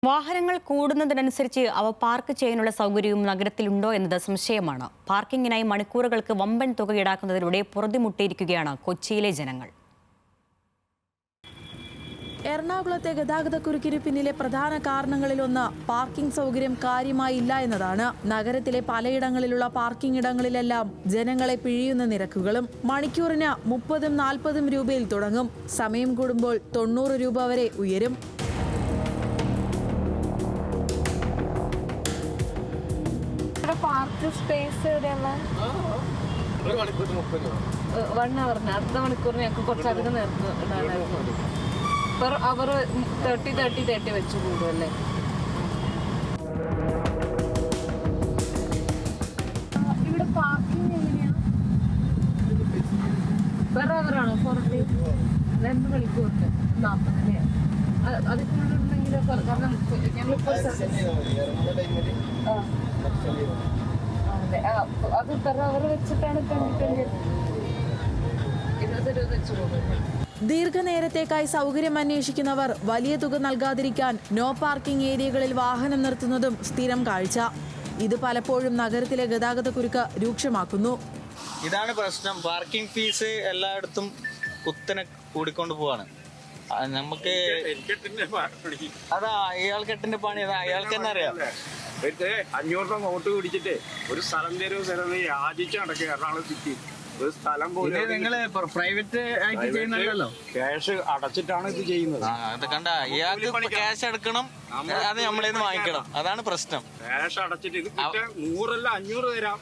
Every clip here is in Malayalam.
വാഹനങ്ങൾ കൂടുന്നതിനനുസരിച്ച് അവ പാർക്ക് ചെയ്യാനുള്ള സൗകര്യവും നഗരത്തിലുണ്ടോ എന്നത് സംശയമാണ്. പാർക്കിങ്ങിനായി മണിക്കൂറുകൾക്ക് വമ്പൻ തുക ഈടാക്കുന്നതിലൂടെ പൊറുതിമുട്ടിയിരിക്കുകയാണ് കൊച്ചിയിലെ ജനങ്ങൾ. എറണാകുളത്തെ ഗതാഗതക്കുരുക്കിന് പിന്നിലെ പ്രധാന കാരണങ്ങളിലൊന്ന് പാർക്കിംഗ് സൗകര്യം കാര്യമായി ഇല്ല എന്നതാണ്. നഗരത്തിലെ പലയിടങ്ങളിലുള്ള പാർക്കിംഗ് ഇടങ്ങളിലെല്ലാം ജനങ്ങളെ പിഴിയുന്ന നിരക്കുകളും മണിക്കൂറിന് 30-40 രൂപയിൽ തുടങ്ങും. സമയം കൂടുമ്പോൾ 90 രൂപ വരെ ഉയരും. പാർക്ക് സ്പേസ് വൺ അവറിന് അടുത്ത മണിക്കൂറിന് ഞങ്ങൾക്ക് കുറച്ചധികം നേരത്തെ പെർ അവർ 30 വെച്ച് കൂടുമല്ലേ. ഇവിടെ പാർക്കിംഗ് എങ്ങനെയാണ്? പെർ അവറാണോ? 40 2 മണിക്കൂറിന് 40 അതിൽ കൂടുതലുണ്ടെങ്കിൽ കാരണം ഞങ്ങളിപ്പോൾ അത് പെർ അവർ വെച്ചിട്ടാണ് 20 വെച്ച് പോകുന്നത്. ദീർഘനേരത്തേക്കായി സൗകര്യം അന്വേഷിക്കുന്നവർ വലിയ തുക നൽകാതിരിക്കാൻ നോ പാർക്കിംഗ് ഏരിയകളിൽ വാഹനം നിർത്തുന്നതും സ്ഥിരം കാഴ്ച. ഇത് പലപ്പോഴും നഗരത്തിലെ ഗതാഗതക്കുരുക്ക് രൂക്ഷമാക്കുന്നു. ഇതാണ് പ്രശ്നം. പാർക്കിംഗ് ഫീസ് എല്ലായിടത്തും കുത്തനെ കൂടിക്കൊണ്ട് പോവാണ്. നമുക്ക് അതാ ഇയാൾക്കെട്ടിന്റെ പണി അതാ അയാൾക്ക് തന്നെ അറിയാം. 500 രൂപ നോട്ട് പിടിച്ചിട്ട് ഒരു സ്ഥലം തരും യാചിച്ച് നടക്കുക എറണാകുളം സിറ്റി. ഒരു സ്ഥലം പോലും നിങ്ങള് പ്രൈവറ്റ് ആയിട്ട് ചെയ്യുന്നല്ലോ, ക്യാഷ് അടച്ചിട്ടാണ് ഇത് ചെയ്യുന്നത്. അത് കണ്ട ഇയാൾക്ക് ക്യാഷ് എടുക്കണം, അത് നമ്മളേന്ന് വാങ്ങിക്കണം. അതാണ് പ്രശ്നം. ക്യാഷ് അടച്ചിട്ട് ഇത് 100 അല്ല 500 തരാം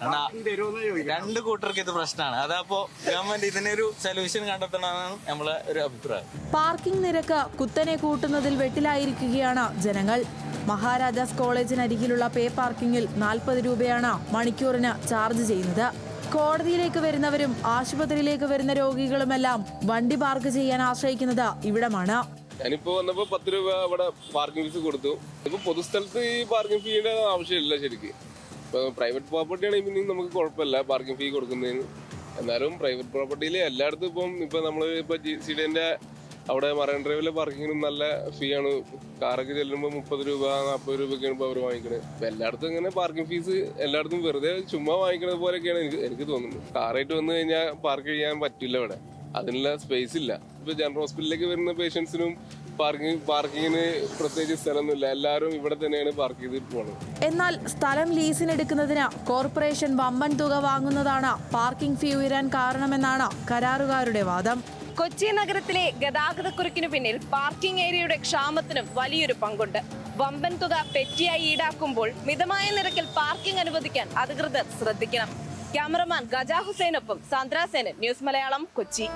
തരുമെന്ന് ചോദിക്കാം. രണ്ട് കൂട്ടർക്ക് ഇത് പ്രശ്നമാണ്. അതപ്പോ ഗവൺമെന്റ് ഇതിനൊരു സൊല്യൂഷൻ കണ്ടെത്തണമെന്നാണ് നമ്മളെ ഒരു അഭിപ്രായം. പാർക്കിംഗ് നിരക്ക് കുത്തനെ കൂട്ടുന്നതിൽ വെട്ടിലായിരിക്കുകയാണ് ജനങ്ങൾ. മഹാരാജാസ് കോളേജിനരികിലുള്ള പേ പാർക്കിംഗിൽ 40 രൂപയാണ് മണിക്കൂറിന് ചാർജ് ചെയ്യുന്നത്. കോടതിയിലേക്ക് വരുന്നവരും ആശുപത്രിയിലേക്ക് വരുന്ന രോഗികളുമെല്ലാം വണ്ടി പാർക്ക് ചെയ്യാൻ ആശ്രയിക്കുന്നത് ഇവിടമാണ്. ഞാനിപ്പോ വന്നപ്പോ 10 രൂപ അവിടെ പാർക്കിംഗ് ഫീസ് കൊടുത്തു. ഇപ്പൊ പൊതുസ്ഥലത്ത് ഈ പാർക്കിംഗ് ഫീയുടെ ആവശ്യമില്ല ശരിക്ക്. ഇപ്പൊ പ്രൈവറ്റ് പ്രോപ്പർട്ടി ആണെങ്കിൽ പിന്നെ നമുക്ക് കുഴപ്പമില്ല പാർക്കിംഗ് ഫീ കൊടുക്കുന്നതിന്. എന്നാലും പ്രൈവറ്റ് പ്രോപ്പർട്ടിയിൽ എല്ലായിടത്തും ഇപ്പൊ നമ്മള് ഇപ്പൊ GCDന്റെ അവിടെ മറൈൻ ഡ്രൈവിലെ പാർക്കിങ്ങിനും നല്ല ഫീ ആണ്. കാറൊക്കെ ചെല്ലുമ്പോൾ 30 രൂപ 40 രൂപയൊക്കെയാണ് ഇപ്പോൾ അവർ വാങ്ങിക്കണത്. അപ്പൊ എല്ലായിടത്തും ഇങ്ങനെ പാർക്കിംഗ് ഫീസ് എല്ലായിടത്തും വെറുതെ ചുമ്മാ വാങ്ങിക്കണത് പോലെയൊക്കെയാണ് എനിക്ക് തോന്നുന്നത്. കാറായിട്ട് വന്നു കഴിഞ്ഞാൽ പാർക്ക് ചെയ്യാൻ പറ്റില്ല ഇവിടെ, അതിനുള്ള സ്പേസ് ഇല്ല. ഇപ്പൊ ജനറൽ ഹോസ്പിറ്റലിലേക്ക് വരുന്ന പേഷ്യൻസിനും പാർക്കിങ്ങിന് പ്രത്യേകിച്ച് സ്ഥലമൊന്നുമില്ല. എല്ലാവരും ഇവിടെ തന്നെയാണ് പാർക്ക് ചെയ്തിട്ട് പോകുന്നത്. എന്നാൽ സ്ഥലം ലീസിനെടുക്കുന്നതിന് കോർപ്പറേഷൻ വമ്പൻ തുക വാങ്ങുന്നതാണ് പാർക്കിംഗ് ഫീ ഉയരാൻ കാരണമെന്നാണ് കരാറുകാരുടെ വാദം. കൊച്ചി നഗരത്തിലെ ഗതാഗതക്കുരുക്കിനു പിന്നിൽ പാർക്കിംഗ് ഏരിയയുടെ ക്ഷാമത്തിനും വലിയൊരു പങ്കുണ്ട്. വമ്പൻ തുക പെറ്റിയായി ഈടാക്കുമ്പോൾ മിതമായ നിരക്കിൽ പാർക്കിംഗ് അനുവദിക്കാൻ അധികൃതർ ശ്രദ്ധിക്കണം. ക്യാമറമാൻ ഗജ ഹുസൈനൊപ്പം സാന്ദ്ര സേനൻ, ന്യൂസ് മലയാളം, കൊച്ചി.